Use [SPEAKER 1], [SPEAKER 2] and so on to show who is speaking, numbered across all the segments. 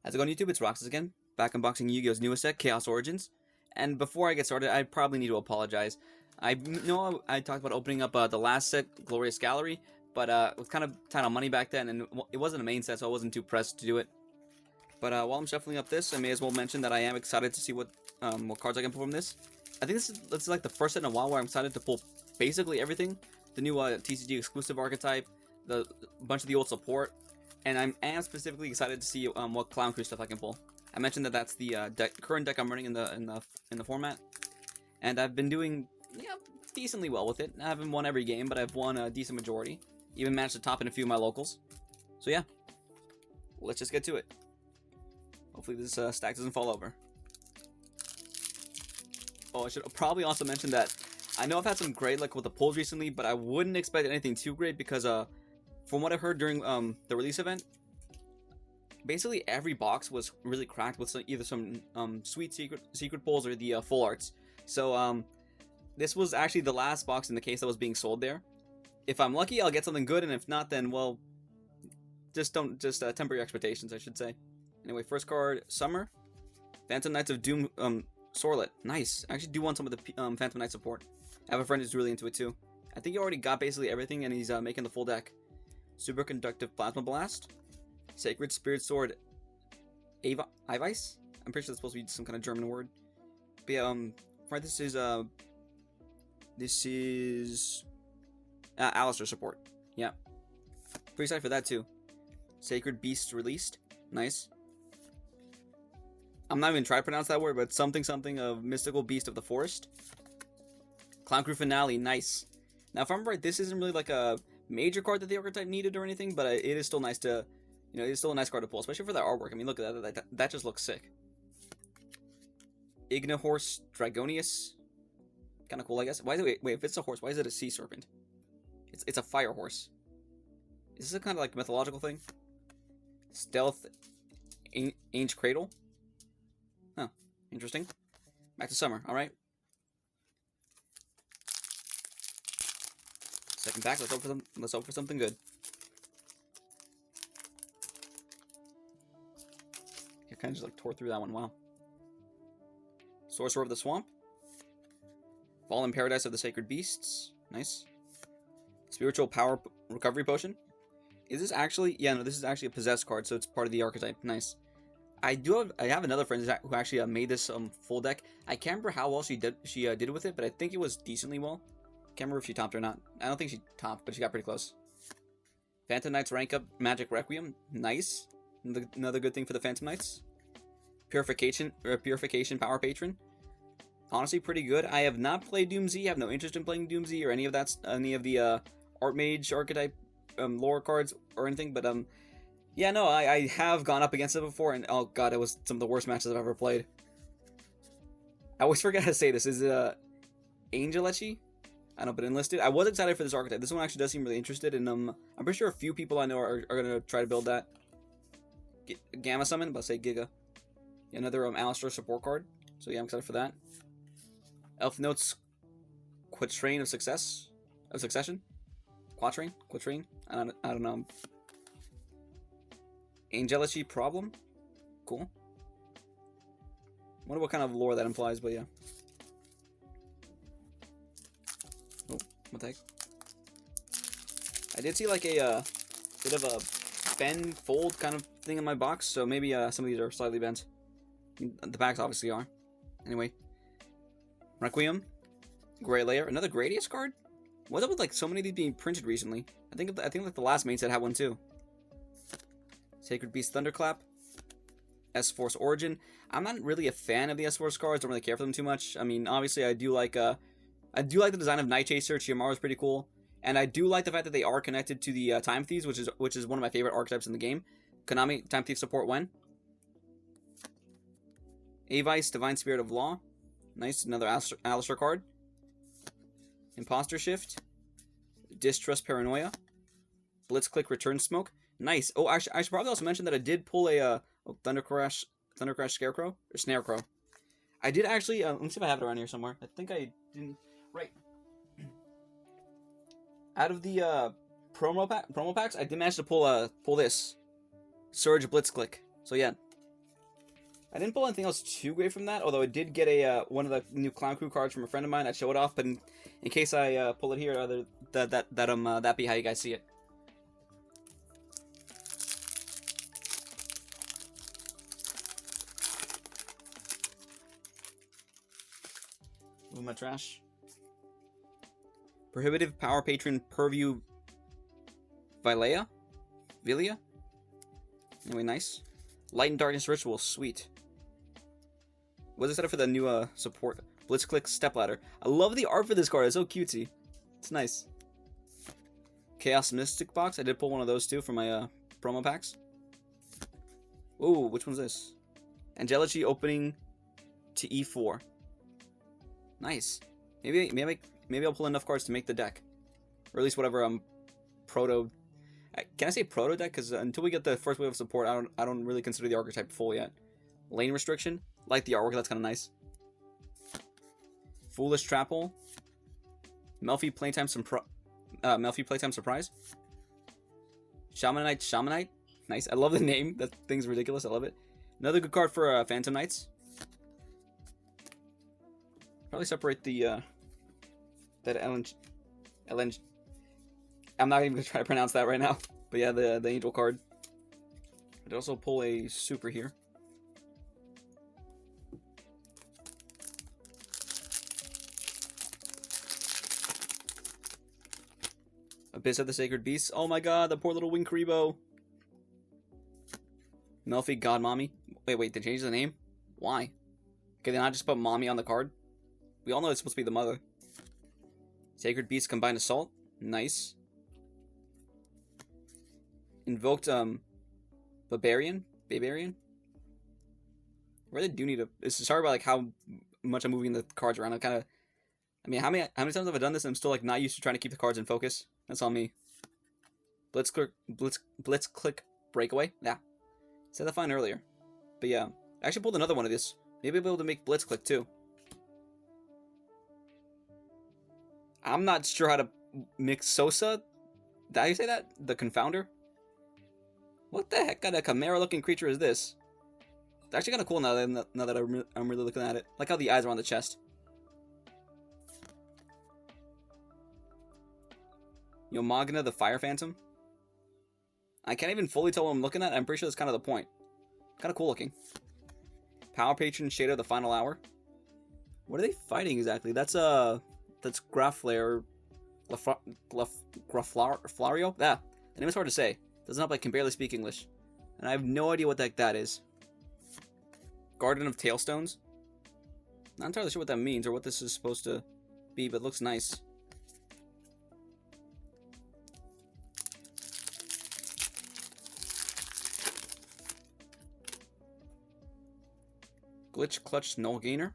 [SPEAKER 1] How's it going, YouTube? It's Roxas again, back unboxing Yu-Gi-Oh's newest set, Chaos Origins. And before I get started, I probably need to apologize. I know I talked about opening up the last set, Glorious Gallery, but it was kind of tight on money back then, and it wasn't a main set, so I wasn't too pressed to do it. But while I'm shuffling up this, I may as well mention that I am excited to see what cards I can pull from this. I think this is like the first set in a while where I'm excited to pull basically everything. The new TCG exclusive archetype, a bunch of the old support, and I am specifically excited to see what Clown Crew stuff I can pull. I mentioned that that's the current deck I'm running in the format, and I've been doing decently well with it. I haven't won every game, but I've won a decent majority. Even managed to top in a few of my locals. So yeah, let's just get to it. Hopefully this stack doesn't fall over. Oh, I should probably also mention that I know I've had some great luck with the pulls recently, but I wouldn't expect anything too great because from what I've heard during the release event, basically every box was really cracked with either some sweet secret pulls or the full arts. So this was actually the last box in the case that was being sold there. If I'm lucky, I'll get something good, and if not, then well, just temper your expectations, I should say. Anyway, first card, Summer, Phantom Knights of Doom, Sorlet, nice. I actually do want some of the Phantom Knight support. I have a friend who's really into it too. I think he already got basically everything, and he's making the full deck. Superconductive Plasma Blast, Sacred Spirit Sword, Eiweiss? I'm pretty sure that's supposed to be some kind of German word. But yeah, this is Alistair support. Yeah, pretty excited for that too. Sacred Beasts released, nice. I'm not even trying to pronounce that word, but something of Mystical Beast of the Forest. Clown Crew Finale, nice. Now, if I'm right, this isn't really like a major card that the archetype needed or anything, but it is still nice to, it's still a nice card to pull, especially for that artwork. I mean, look at that. That just looks sick. Ignihorse Dragonius, kind of cool, I guess. Why is it, wait, if it's a horse, why is it a sea serpent? It's a fire horse. Is this a kind of like mythological thing? Stealth Ainge Cradle. Huh, interesting. Back to Summer, alright. Second pack, let's hope for something good. I kind of just like tore through that one, wow. Sorcerer of the Swamp. Fallen Paradise of the Sacred Beasts, nice. Spiritual Power Recovery Potion. Is this actually, yeah, no, this is actually a possessed card, so it's part of the archetype, nice. I have another friend who actually made this full deck. I can't remember how well she did with it, but I think it was decently well. Can't remember if she topped or not. I don't think she topped, but she got pretty close. Phantom Knights rank up Magic Requiem, nice. Another good thing for the Phantom Knights. Purification Power Patron, honestly pretty good. I have not played Doom Z. I have no interest in playing Doom Z or any of the Art Mage archetype lore cards or anything, but yeah, no, I have gone up against it before, and oh god, it was some of the worst matches I've ever played. I always forget how to say this. Is it Angelechi? I don't know, but enlisted. I was excited for this archetype. This one actually does seem really interested, and I'm pretty sure a few people I know are gonna try to build that. Gamma Summon, but say Giga. Another Alistair support card. So yeah, I'm excited for that. Elf Notes Quatrain of Succession. Quatrain. I don't know. Angelici Problem. Cool. Wonder what kind of lore that implies, but yeah. Oh, what the heck? I did see like a bit of a bend fold kind of thing in my box, so maybe some of these are slightly bent. The backs obviously are. Anyway. Requiem. Gray Layer. Another Gradius card? What's up with like so many of these being printed recently? I think like the last main set had one too. Sacred Beast Thunderclap. S-Force Origin. I'm not really a fan of the S-Force cards. Don't really care for them too much. I mean, obviously I do like the design of Night Chaser. Chiyomaru's pretty cool. And I do like the fact that they are connected to the Time Thieves, which is one of my favorite archetypes in the game. Konami, Time Thief support when? Eiweiss, Divine Spirit of Law. Nice, another Alistair card. Imposter Shift. Distrust Paranoia. Blitzclick Return Smoke. Nice. Oh, actually, I should probably also mention that I did pull a Thunder Crash Scarecrow or Snarecrow. I did actually. Let me see if I have it around here somewhere. I think I didn't. Right. Out of the promo packs, I did manage to pull this Surge Blitzclick. So yeah, I didn't pull anything else too great from that, although I did get a one of the new Clown Crew cards from a friend of mine. I'd show it off, but in case I pull it here, that be how you guys see it. Move my trash. Prohibitive Power Patron Purview Vilia? Anyway, nice. Light and Darkness Ritual, sweet. What is it set up for the new support? Blitzclick Stepladder. I love the art for this card, it's so cutesy. It's nice. Chaos Mystic Box, I did pull one of those too for my promo packs. Ooh, which one's this? Angelici opening to E4. Nice. Maybe I'll pull enough cards to make the deck, or at least whatever proto. Can I say proto deck? Because until we get the first wave of support, I don't really consider the archetype full yet. Lane restriction, like the artwork, that's kind of nice. Foolish Trap Hole. Melfi Playtime Surprise. Shamanite. Nice. I love the name. That thing's ridiculous. I love it. Another good card for Phantom Knights. Probably separate the that LNG. I'm not even gonna try to pronounce that right now. But yeah, the angel card. I'd also pull a super here. Abyss of the Sacred Beasts. Oh my god, the poor little Winkaribo. Melfi God Mommy. Wait, they changed the name? Why? Okay, they not just put Mommy on the card? We all know it's supposed to be the mother. Sacred Beast Combined Assault. Nice. Invoked, Barbarian? Really do need to... Sorry about, like, how much I'm moving the cards around. I mean, how many times have I done this and I'm still, like, not used to trying to keep the cards in focus? That's on me. Blitzclick Breakaway? Yeah. Said that fine earlier. But yeah. I actually pulled another one of this. Maybe I'll be able to make Blitzclick, too. I'm not sure how to mix Sosa. Did I say that? The Confounder? What the heck kind of Chimera-looking creature is this? It's actually kind of cool now that I'm really looking at it. Like how the eyes are on the chest. Yomagna the Fire Phantom. I can't even fully tell what I'm looking at. I'm pretty sure that's kind of the point. Kind of cool looking. Power Patron Shader the Final Hour. What are they fighting exactly? That's Graflair. Graflario? Yeah, the name is hard to say. Doesn't help I can barely speak English. And I have no idea what the heck that is. Garden of Tailstones? Not entirely sure what that means or what this is supposed to be, but it looks nice. Glitch Clutch Null Gainer.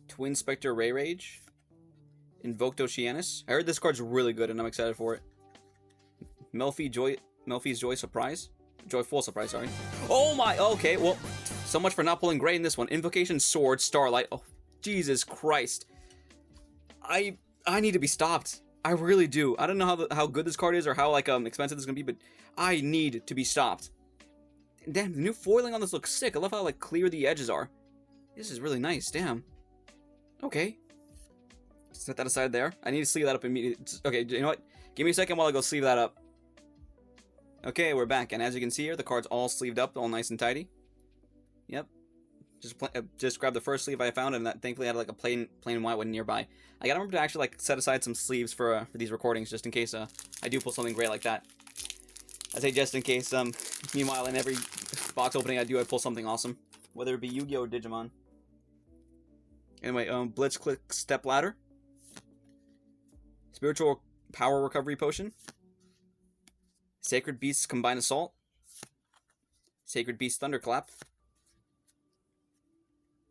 [SPEAKER 1] Twin Spectre Ray Rage. Invoked Oceanus. I heard this card's really good and I'm excited for it. Melfi's Joyful Surprise, sorry. Oh my, okay, well, so much for not pulling gray in this one. Invocation Sword, Starlight. Oh, Jesus Christ. I need to be stopped. I really do. I don't know how good this card is or how, like, expensive this is gonna be, but I need to be stopped. Damn, the new foiling on this looks sick. I love how, like, clear the edges are. This is really nice, damn. Okay. Set that aside there. I need to sleeve that up immediately. Okay, you know what? Give me a second while I go sleeve that up. Okay, we're back, and as you can see here, the card's all sleeved up, all nice and tidy. Yep. Just grabbed the first sleeve I found, and that thankfully had like a plain white one nearby. I gotta remember to actually like set aside some sleeves for these recordings, just in case I do pull something great like that. I say just in case. Meanwhile, in every box opening I do, I pull something awesome, whether it be Yu-Gi-Oh or Digimon. Anyway, Blitzclick Stepladder. Spiritual Power Recovery Potion. Sacred Beasts Combined Assault. Sacred Beast Thunderclap.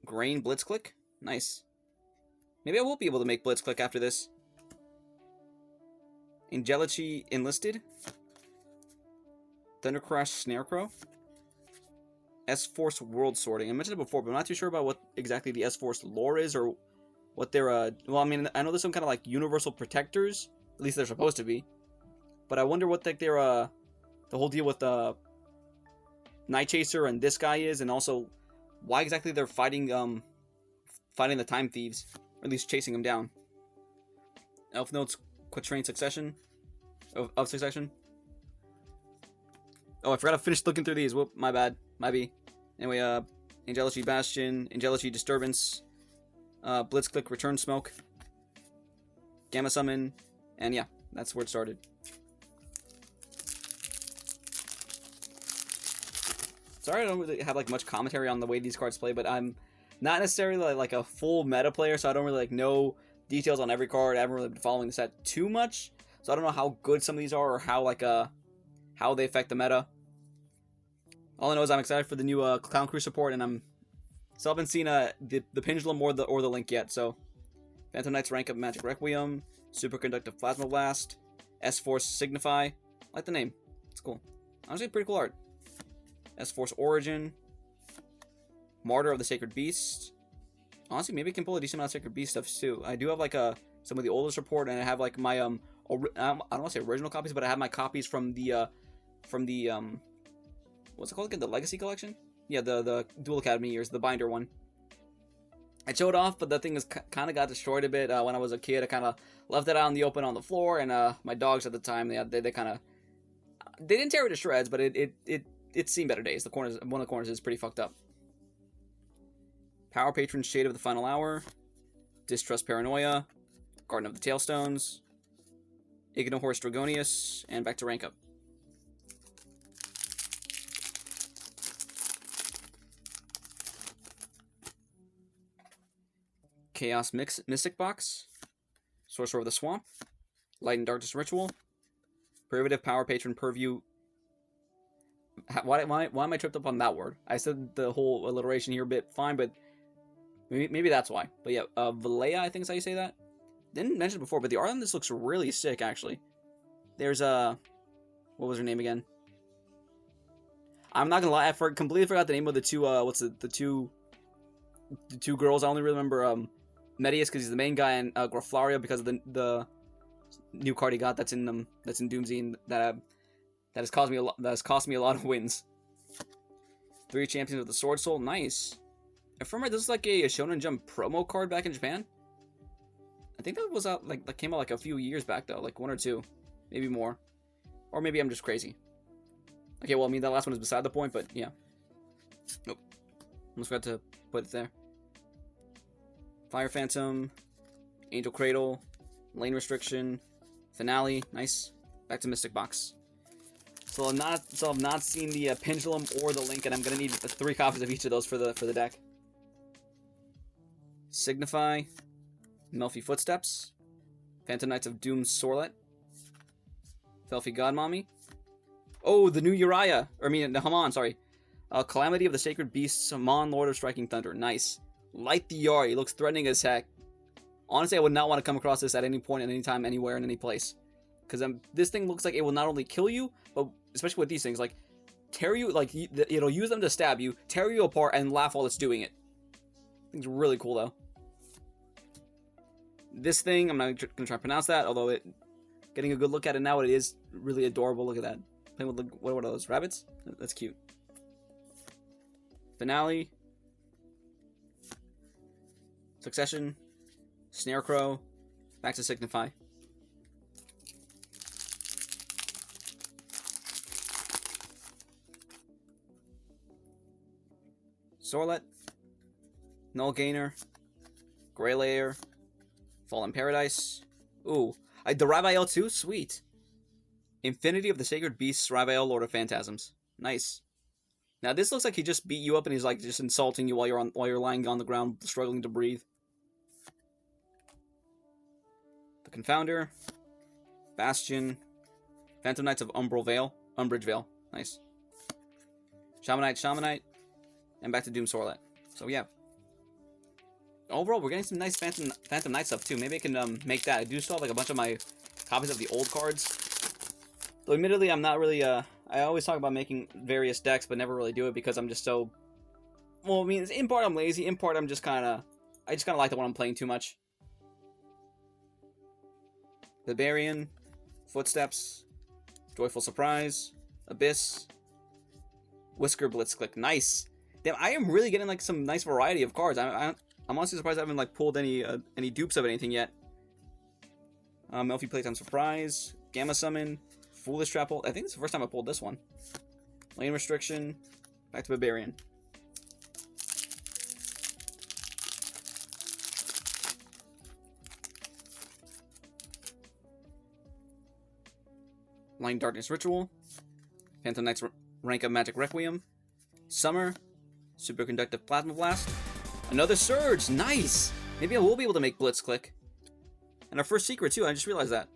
[SPEAKER 1] Grain Blitzclick. Nice. Maybe I will be able to make Blitzclick after this. Angelici Enlisted. Thundercrash Snarecrow. S-Force World Sorting. I mentioned it before, but I'm not too sure about what exactly the S-Force lore is or what they're, well, I mean, I know there's some kind of like universal protectors. At least they're supposed to be. But I wonder what like their the whole deal with Night Chaser and this guy is, and also why exactly they're fighting the Time Thieves, or at least chasing them down. Elf Notes Quatrain Succession of Succession. Oh, I forgot to finish looking through these. Whoop, my bad. Might be. Anyway, Angelici Bastion, Angelici Disturbance, Blitzclick Return Smoke, Gamma Summon, and yeah, that's where it started. Sorry I don't really have like much commentary on the way these cards play, but I'm not necessarily like a full meta player, so I don't really like know details on every card. I haven't really been following the set too much, so I don't know how good some of these are or how like how they affect the meta. All I know is I'm excited for the new Clown Crew support, and I haven't seen the Pendulum or the Link yet. So, Phantom Knight's Rank Up Magic Requiem, Superconductive Plasma Blast, S-Force Signify. I like the name. It's cool. Honestly, pretty cool art. S-Force Origin, Martyr of the Sacred Beast. Honestly, maybe I can pull a decent amount of Sacred Beast stuff too. I do have like some of the oldest report, and I have like my I don't want to say original copies, but I have my copies from the what's it called again? The Legacy Collection? Yeah, the Dual Academy years, the binder one. I showed off, but the thing is kind of got destroyed a bit when I was a kid. I kind of left it out in the open on the floor, and my dogs at the time they kind of didn't tear it to shreds, but it's seen better days. One of the corners is pretty fucked up. Power Patron Shade of the Final Hour, Distrust Paranoia, Garden of the Tailstones, Ignohorse Dragonius, and back to rank up. Chaos Mystic Box, Sorcerer of the Swamp, Light and Darkness Ritual, Privative Power Patron Purview. Why am I tripped up on that word? I said the whole alliteration here a bit fine, but maybe that's why. But yeah, Valea, I think is how you say that. Didn't mention it before, but the art on this looks really sick, actually. There's what was her name again? I'm not gonna lie, I completely forgot the name of the two. The two girls? I only remember Medius because he's the main guy, and Graflaria because of the new card he got that's in Doomsday, and that has cost me a lot of wins. 3 Champions of the Sword Soul, nice. If I remember, this is like a Shonen Jump promo card back in Japan. I think that was out that came out like a few years back though, like 1 or 2, maybe more, or maybe I'm just crazy. Okay, well, I mean that last one is beside the point, but yeah. Nope, almost forgot to put it there. Fire Phantom, Angel Cradle, Lane Restriction, Finale, nice. Back to Mystic Box. So I've not seen the Pendulum or the Link, and I'm gonna need 3 copies of each of those for the deck. Signify, Melfi Footsteps, Phantom Knights of Doom Sorlet, Felfi Godmommy. Oh, the new Uriah, the Haman, sorry. Calamity of the Sacred Beasts, Haman, Lord of Striking Thunder, nice. Like the art, he looks threatening as heck. Honestly, I would not want to come across this at any point, at any time, anywhere, in any place. Because this thing looks like it will not only kill you, but especially with these things, like, tear you, like, it'll use them to stab you, tear you apart, and laugh while it's doing it. It's really cool, though. This thing, I'm not going to try to pronounce that, although getting a good look at it now, it is really adorable. Look at that. Playing with, what are those, rabbits? That's cute. Finale. Succession. Snarecrow. Back to Signify. Sorlet. Null Gainer. Grey Layer. Fallen Paradise. Ooh. The Raphael too? Sweet. Infinity of the Sacred Beasts, Raphael, Lord of Phantasms. Nice. Now this looks like he just beat you up and he's like just insulting you while you're lying on the ground, struggling to breathe. The Confounder. Bastion. Phantom Knights of Umbrage Vale. Nice. Shamanite. And back to Doom Sorlet. So yeah. Overall, we're getting some nice Phantom Knight stuff too. Maybe I can make that. I do still have like a bunch of my copies of the old cards. Though admittedly, I'm not really, I always talk about making various decks, but never really do it because I'm just so... Well, I mean, in part I'm lazy, in part I just kind of like the one I'm playing too much. Barbarian, Footsteps, Joyful Surprise, Abyss, Whisker Blitzclick. Nice. Damn, I am really getting like some nice variety of cards. I'm honestly surprised I haven't like pulled any dupes of anything yet. Lofi Playtime Surprise, Gamma Summon, Foolish Trap Hole. I think this is the first time I pulled this one. Lane Restriction, back to Barbarian. Line Darkness Ritual, Phantom Knight's Rank of Magic Requiem, Summer, Superconductive Plasma Blast, another Surge, nice! Maybe I will be able to make Blitzclick. And our first secret too, I just realized that.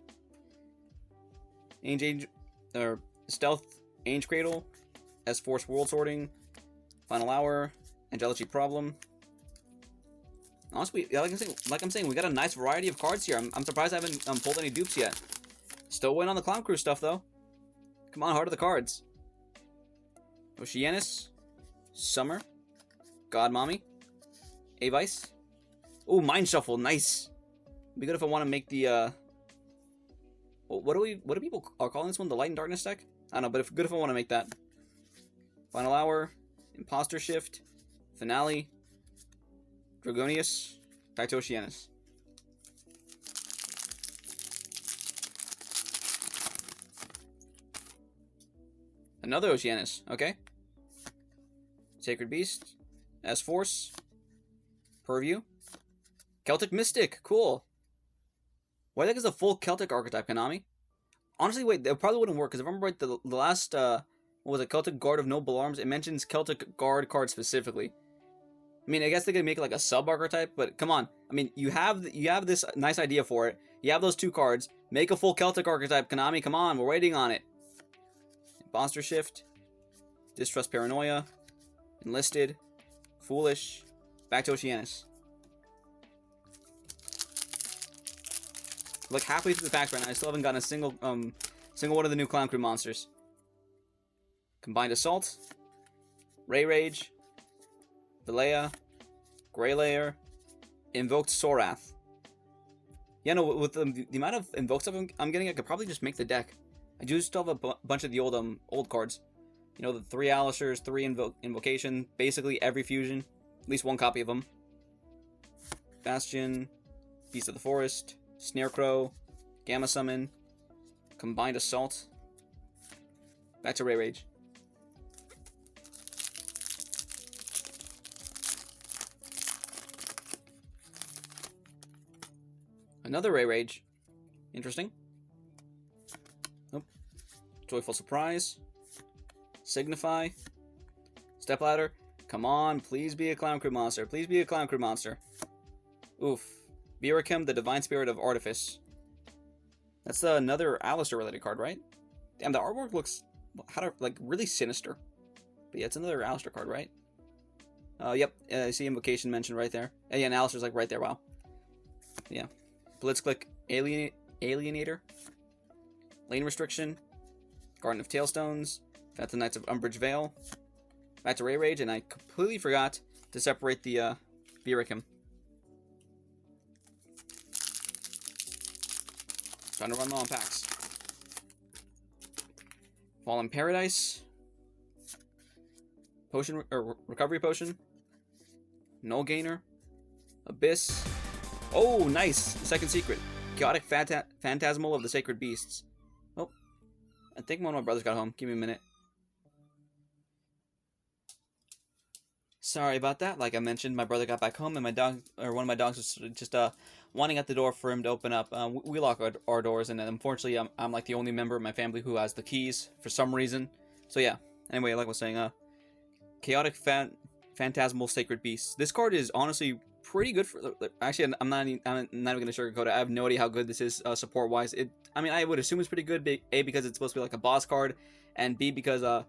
[SPEAKER 1] Stealth, Ange Cradle, S-Force World Sorting, Final Hour, Angelici Problem. Honestly, like I'm saying, we got a nice variety of cards here. I'm surprised I haven't pulled any dupes yet. Still waiting on the Clown Crew stuff, though. Come on, Heart of the Cards. Oceanus. Summer. God Mommy. Avice. Ooh, Mind Shuffle, nice. Be good if I want to make the, what do people are calling this one? The Light and Darkness deck? I don't know, but good if I want to make that. Final Hour. Imposter Shift. Finale. Dragonius. Back to Oceanus. Another Oceanus, okay. Sacred Beast, S-Force, Purview, Celtic Mystic, cool. Why the heck is a full Celtic archetype, Konami? Honestly, wait, that probably wouldn't work, because if I remember right, the last, what was it, Celtic Guard of Noble Arms, it mentions Celtic Guard card specifically. I mean, I guess they could make it like a sub-archetype, but come on. I mean, you have this nice idea for it. You have those two cards. Make a full Celtic archetype, Konami, come on, we're waiting on it. Imposter Shift, Distrust Paranoia, Enlisted, Foolish, back to Oceanus. Like halfway through the packs right now, I still haven't gotten a single one of the new Clown Crew monsters. Combined Assault, Ray Rage, Vilea, Grey Layer, Invoked Sorath. Yeah, no, with the amount of invoked stuff I'm getting, I could probably just make the deck. I do still have a bunch of the old cards. You know, the 3 Alistairs, 3 Invocation, basically every fusion. At least one copy of them. Bastion, Beast of the Forest, Snarecrow, Gamma Summon, Combined Assault. Back to Ray Rage. Another Ray Rage. Interesting. Nope. Joyful Surprise. Signify. Stepladder. Come on, please be a Clown Crew monster. Please be a Clown Crew monster. Oof. Virakim, the Divine Spirit of Artifice. That's another Alistair related card, right? Damn, the artwork looks like really sinister. But yeah, it's another Alistair card, right? Yep. I see Invocation mentioned right there. Yeah, and Alistair's like right there. Wow. Yeah. Blitzclick, Alienator, Lane Restriction, Garden of Tailstones, Phantom Knights of Umbridge Vale, back to Ray Rage, and I completely forgot to separate the Virakim. Trying to run low on packs. Fallen Paradise, Potion or Recovery Potion, Null Gainer, Abyss. Oh, nice! Second secret. Chaotic Phantasmal of the Sacred Beasts. Oh. I think one of my brothers got home. Give me a minute. Sorry about that. Like I mentioned, my brother got back home and my dog, or one of my dogs was just wanting at the door for him to open up. We lock our doors, and unfortunately I'm like the only member of my family who has the keys for some reason. So yeah. Anyway, like I was saying, Chaotic Phantasmal Sacred Beasts. This card is honestly pretty good for. Actually, I'm not even going to sugarcoat it. I have no idea how good this is support wise. I mean, I would assume it's pretty good. A, because it's supposed to be like a boss card, and B, because of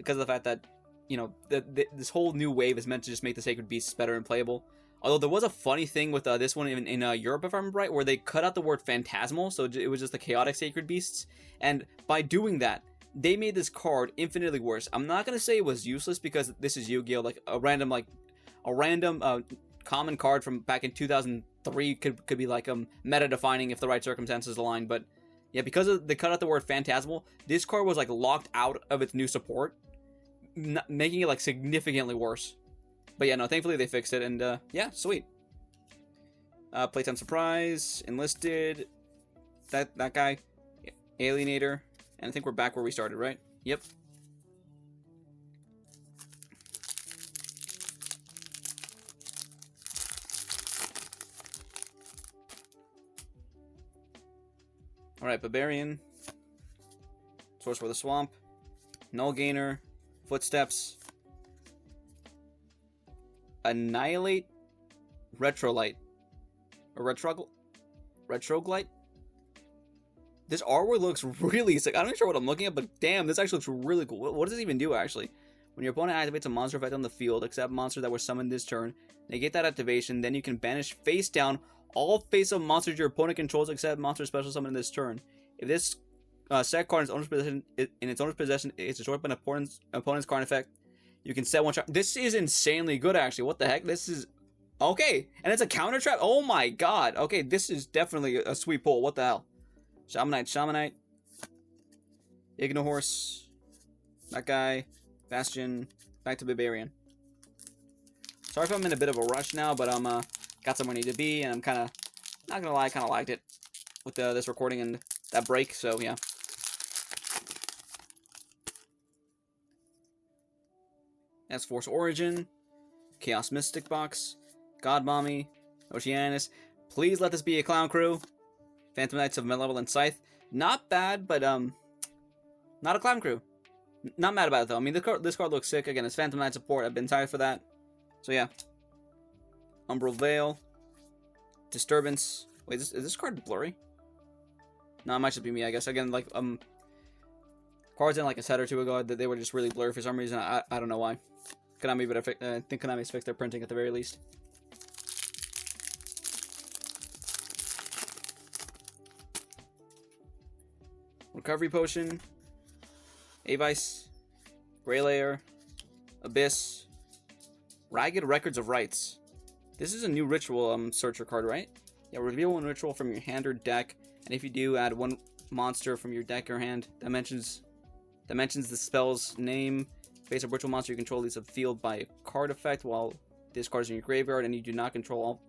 [SPEAKER 1] the fact that, you know, this whole new wave is meant to just make the Sacred Beasts better and playable. Although there was a funny thing with this one in Europe, if I remember right, where they cut out the word phantasmal, so it was just the chaotic Sacred Beasts, and by doing that, they made this card infinitely worse. I'm not going to say it was useless, because this is Yu-Gi-Oh! Like a random common card from back in 2003 could be like meta defining if the right circumstances align. But yeah, because they cut out the word phantasmal, this card was like locked out of its new support, making it like significantly worse. But yeah, no, thankfully they fixed it, and yeah, sweet. Playtime surprise, enlisted, that guy, alienator, and I think we're back where we started, right? Yep. Alright, Barbarian, Source for the Swamp, Null Gainer, Footsteps, Annihilate, Retrolight, or Retroglite? This artwork looks really sick. I'm not sure what I'm looking at, but damn, this actually looks really cool. What does it even do, actually? When your opponent activates a monster effect on the field, except monsters that were summoned this turn, negate that activation, then you can banish face down all face-up monsters your opponent controls except monster special summon this turn. If this set card in its owner's possession is destroyed by an opponent's card effect, you can set one shot. This is insanely good, actually. What the heck? This is... Okay, and it's a counter trap? Oh my god. Okay, this is definitely a sweet pull. What the hell? Shamanite. Ignohorse. That guy. Bastion. Back to Barbarian. Sorry if I'm in a bit of a rush now, but I'm got somewhere I need to be, and I'm kind of, not gonna lie, I kind of liked it with this recording and that break, so yeah. S-Force Origin, Chaos Mystic Box, God Mommy, Oceanus. Please let this be a Clown Crew. Phantom Knights of Malevolent Scythe. Not bad, but not a Clown Crew. Not mad about it though. I mean, this card looks sick. Again, it's Phantom Knight support. I've been tired for that. So yeah. Umbral Veil. Disturbance. Wait, is this card blurry? No, it might just be me, I guess. Again, like, cards in like a set or two ago, they were just really blurry for some reason. I don't know why. Konami, but I think Konami's fixed their printing at the very least. Recovery Potion. Avice. Grey Layer. Abyss. Ragged Records of Rights. This is a new ritual searcher card, right? Yeah, reveal one ritual from your hand or deck, and if you do, add one monster from your deck or hand that mentions the spell's name. Face a ritual monster you control leaves the field by a card effect while this card is in your graveyard, and you do not control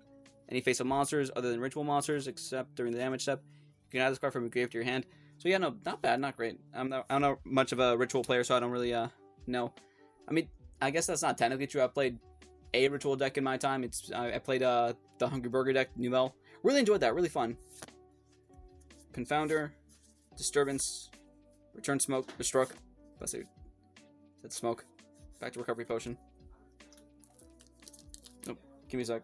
[SPEAKER 1] any face-up monsters other than ritual monsters except during the damage step. You can add this card from your grave to your hand. So yeah, no, not bad, not great. I'm not much of a ritual player, so I don't really know. I mean, I guess that's not technically true. I've played a ritual deck in my time. I played the Hungry Burger deck, Nouvelle. Really enjoyed that, really fun. Confounder, Disturbance, Return Smoke, Restruck. Let's see. Said Smoke. Back to Recovery Potion. Nope. Give me a sec.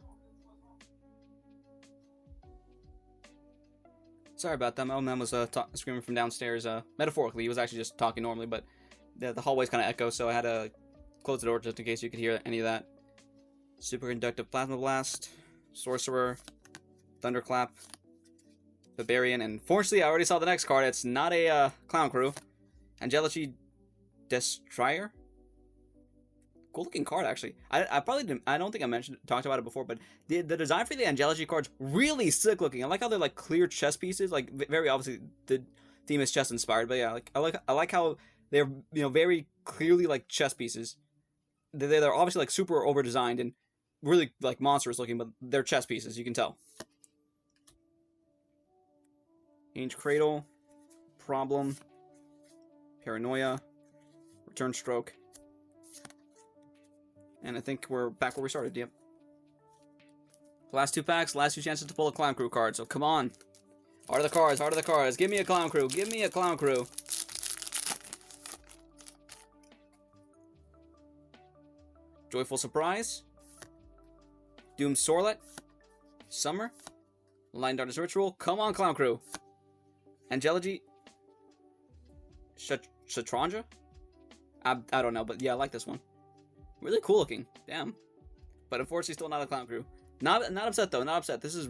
[SPEAKER 1] Sorry about that. My old man was screaming from downstairs. Metaphorically, he was actually just talking normally, but the hallways kind of echo, so I had to close the door just in case you could hear any of that. Superconductive Plasma Blast, Sorcerer, Thunderclap, Barbarian, and fortunately I already saw the next card. It's not a Clown Crew. Angelici Destroyer. Cool looking card, actually. I probably didn't, I don't think I talked about it before, but the design for the Angelici cards really sick looking. I like how they're like clear chess pieces, like very obviously the theme is chess inspired, but yeah, like I like how they're, you know, very clearly like chess pieces. They're obviously like super over designed and really like monstrous looking, but they're chess pieces, you can tell. Ainge Cradle, Problem, Paranoia, Return Stroke, and I think we're back where we started, yep. Last two packs, last two chances to pull a Clown Crew card, so come on. Heart of the cards, heart of the cards. Give me a Clown Crew, give me a Clown Crew. Joyful Surprise, Doom Sorlet, Summer, Line Darkness Ritual. Come on, Clown Crew. Angelici Shatranja? I don't know, but yeah, I like this one. Really cool looking. Damn. But unfortunately still not a Clown Crew. Not upset though, not upset. This is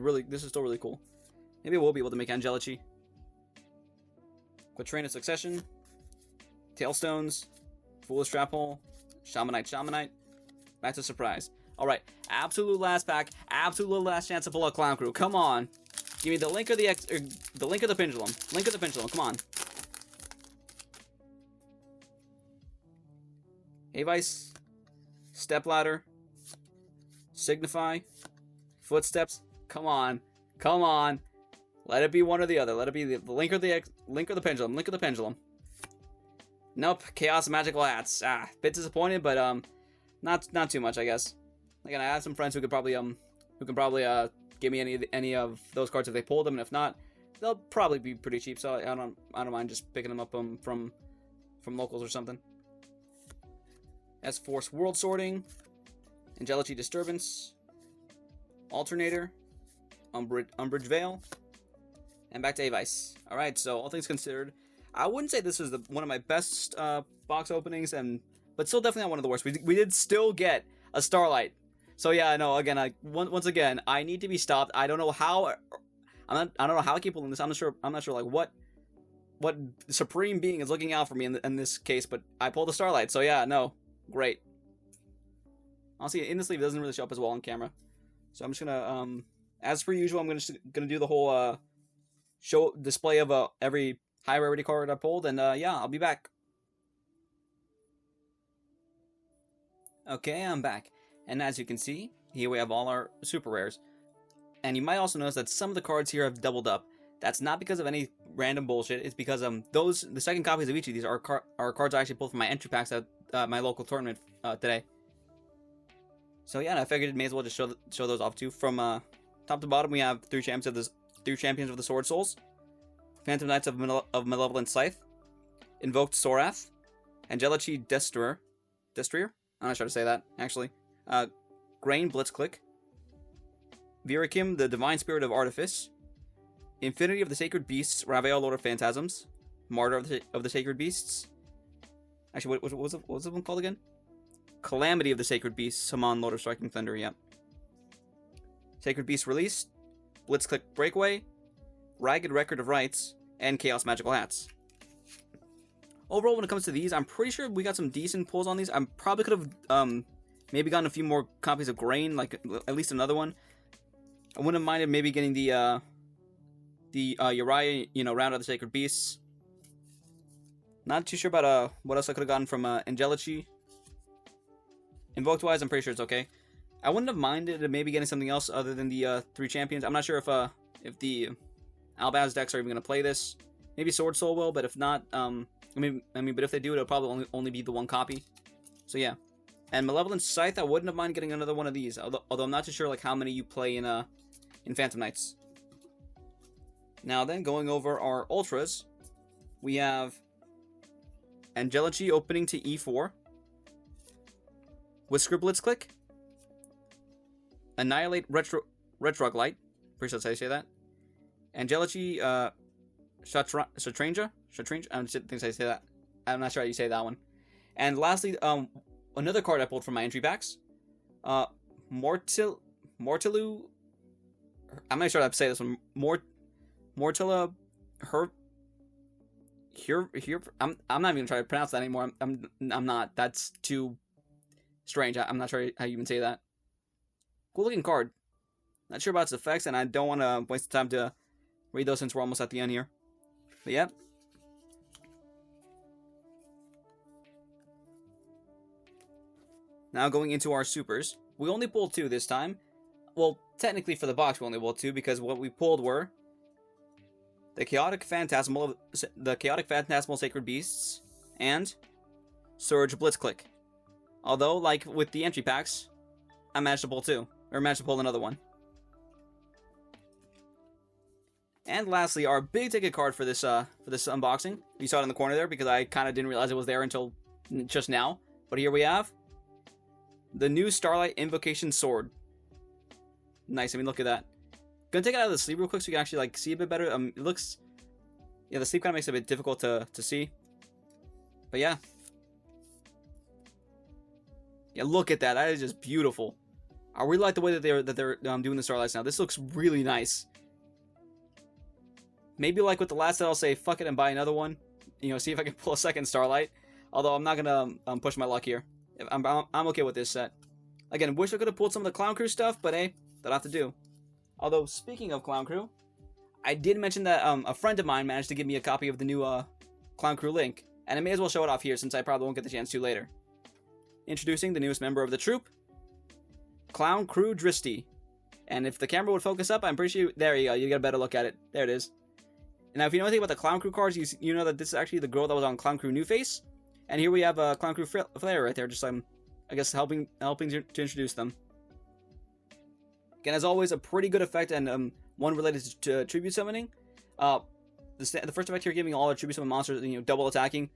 [SPEAKER 1] still really cool. Maybe we'll be able to make Angelici. Quatrain of Succession, Tailstones, Foolish Trap Hole, Shamanite. Back to Surprise. Alright, absolute last pack, absolute last chance to pull a Clown Crew. Come on. Give me the link of the link of the pendulum. Link of the pendulum, come on. Avice, Stepladder, Signify, Footsteps. Come on. Come on. Let it be one or the other. Let it be the link or the pendulum. Link or the pendulum. Nope. Chaos Magical Hats. Bit disappointed, but not too much, I guess. Again, I have some friends who could probably give me any of those cards if they pulled them, and if not, they'll probably be pretty cheap. So I don't mind just picking them up from locals or something. S-Force World Sorting, Angelici Disturbance, Alternator, Umbrage Veil, and back to Avice. Alright, so all things considered, I wouldn't say this was one of my best box openings, but still definitely not one of the worst. We did still get a Starlight. So yeah, no, again, once again, I need to be stopped. I don't know how I don't know how I keep pulling this. I'm not sure like what supreme being is looking out for me in this case, but I pulled a Starlight. So yeah, no. Great. Honestly, in the sleeve, it doesn't really show up as well on camera. So I'm just gonna, as per usual, I'm gonna do the whole show display of every high rarity card I pulled, and yeah, I'll be back. Okay, I'm back, and as you can see, here we have all our super rares. And you might also notice that some of the cards here have doubled up. That's not because of any random bullshit. It's because the second copies of each of these are cards I actually pulled from my entry packs at my local tournament today. So yeah, I figured may as well just show those off too. From top to bottom, we have three champions of the Sword Souls, Phantom Knights of Malevolent Scythe, Invoked Sorath, Angelici Destrier. I'm not sure how to say that actually. Grain Blitzclick, Virakim, the Divine Spirit of Artifice, Infinity of the Sacred Beasts, Ravel, Lord of Phantasms, Martyr of the Sacred Beasts. Actually, what was the one called again? Calamity of the Sacred Beasts, Haman, Lord of Striking Thunder, yep. Sacred Beast Release, Blitzclick Breakaway, Ragged Record of Rights, and Chaos Magical Hats. Overall, when it comes to these, I'm pretty sure we got some decent pulls on these. I probably could have maybe gotten a few more copies of Grain, like at least another one. I wouldn't have minded maybe getting the Uriah, Round of the Sacred Beasts. Not too sure about what else I could have gotten from Angelici. Invoked wise, I'm pretty sure it's okay. I wouldn't have minded maybe getting something else other than the three champions. I'm not sure if the Albaz decks are even gonna play this. Maybe Sword Soul will, but if not, but if they do, it'll probably only be the one copy. So yeah. And Malevolent Scythe, I wouldn't have minded getting another one of these. Although I'm not too sure like how many you play in Phantom Knights. Now then, going over our ultras, we have Angelici opening to E4, Whisker Blitzclick, Annihilate Retroglite, pretty sure that's how you say that, Angelici Shatranja, I don't think I say that. I'm not sure how you say that one. And lastly, another card I pulled from my entry packs, Mortilu. I'm not sure how to say this one. Mortilla, I'm not even trying to pronounce that anymore. I'm not. That's too strange. I'm not sure how you even say that. Cool looking card. Not sure about its effects, and I don't want to waste the time to read those since we're almost at the end here. But yeah. Now going into our supers. We only pulled two this time. Well, technically for the box we only pulled two because what we pulled were the Chaotic Phantasmal Sacred Beasts and Surge Blitzclick. Although, like with the entry packs, I managed to pull another one. And lastly, our big ticket card for this unboxing. You saw it in the corner there because I kind of didn't realize it was there until just now. But here we have the new Starlight Invocation Sword. Nice. I mean, look at that. Gonna take it out of the sleeve real quick so you can actually like see a bit better. It looks, yeah, the sleeve kind of makes it a bit difficult to see. But yeah. Yeah, look at that. That is just beautiful. I really like the way that they're doing the Starlights now. This looks really nice. Maybe like with the last set, I'll say fuck it and buy another one. See if I can pull a second Starlight. Although I'm not gonna push my luck here. I'm okay with this set. Again, wish I could have pulled some of the Clown Crew stuff, but hey, that'll have to do. Although speaking of Clown Crew, I did mention that a friend of mine managed to give me a copy of the new Clown Crew Link, and I may as well show it off here since I probably won't get the chance to later. introducing the newest member of the troupe, Clown Crew Dristy. And if the camera would focus up, I'm pretty sure... There you go. You get a better look at it. There it is. Now, if you know anything about the Clown Crew cards, you know that this is actually the girl that was on Clown Crew New Face. And here we have a Clown Crew Flare right there, just I guess helping to introduce them. Again, as always, a pretty good effect, and one related to tribute summoning. The first effect here, giving all our tribute summon monsters, double attacking,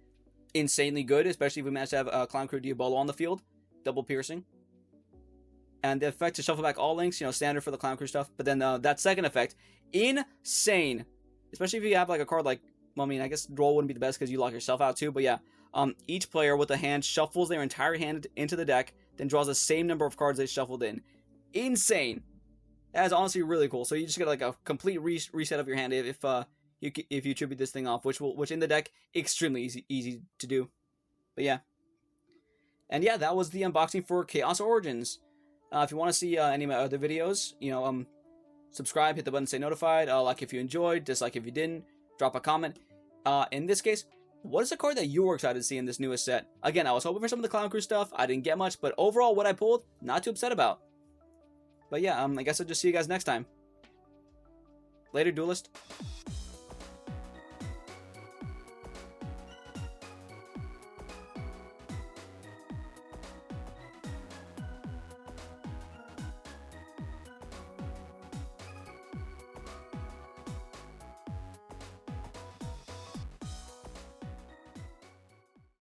[SPEAKER 1] insanely good, especially if we manage to have Clown Crew Diabolo on the field, double piercing. And the effect to shuffle back all links, standard for the Clown Crew stuff. But then that second effect, insane, especially if you have like a card like, well, I mean, I guess roll wouldn't be the best because you lock yourself out too. But yeah, each player with a hand shuffles their entire hand into the deck, then draws the same number of cards they shuffled in. Insane. That is honestly really cool. So you just get like a complete reset of your hand if you tribute this thing off, which in the deck extremely easy to do. But yeah, and yeah, that was the unboxing for Chaos Origins. If you want to see any of my other videos, subscribe, hit the button, stay notified. Like if you enjoyed, dislike if you didn't, drop a comment. In this case, what is the card that you were excited to see in this newest set? Again, I was hoping for some of the Clown Crew stuff. I didn't get much, but overall, what I pulled, not too upset about. But yeah, I guess I'll just see you guys next time. Later, Duelist.